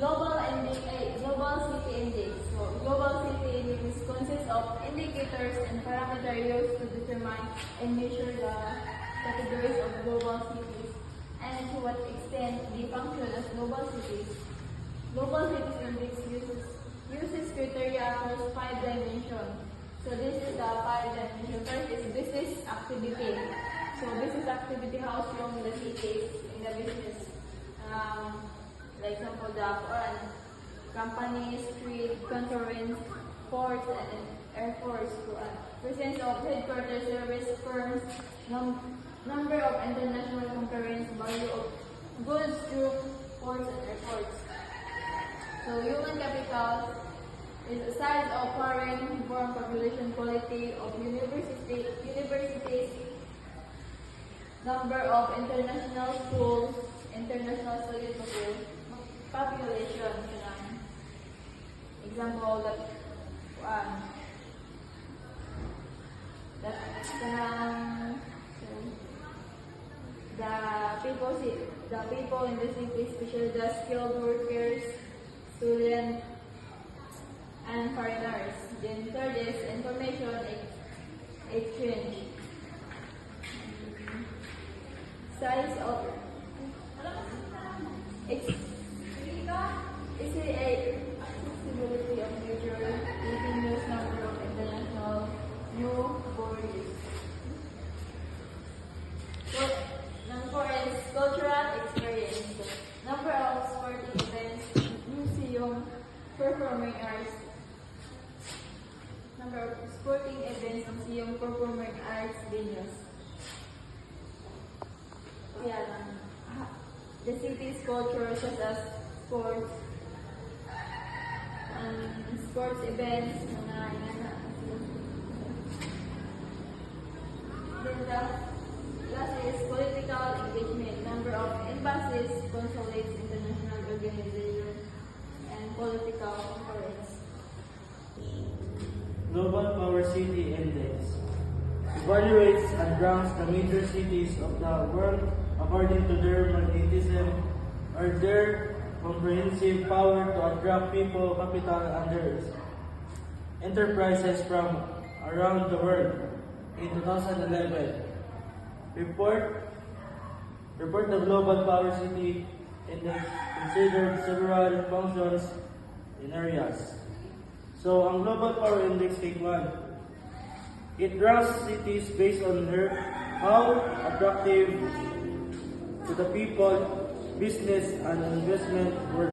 Global City Index. So, Global City Index consists of indicators and parameters used to determine and measure the categories of global cities and to what extent they function as global cities. Global Cities Index uses criteria across 5 dimensions. So, this is the 5 dimensions. First is business activity. So, business activity, how strong the cities in the business. Like example, the companies, street, conference, ports, and airports. Presence of headquarters, service firms, number of international conference, value of goods through ports and airports. So human capital is the size of foreign born population, quality of universities, number of international schools, international student population. Example, the people in the city, especially the skilled workers, students, and foreigners. Then third is information exchange. Size of accessibility of major leading news, number of international new borders. So, number is cultural experience. Number of sporting events, museum, performing arts. Number of sporting events, museum, performing arts venues. The city's culture such as sports events. Then the last is political engagement. Number of embassies, consulates, international organizations, and political conference. Global Power City Index evaluates and ranks the major cities of the world according to their magnetism or their comprehensive power to attract people, capital, and their enterprises from around the world. In 2011, report the Global Power City Index considered several functions in areas. So, ang Global Power Index take 1. It ranks cities based on how attractive to the people, business, and investment were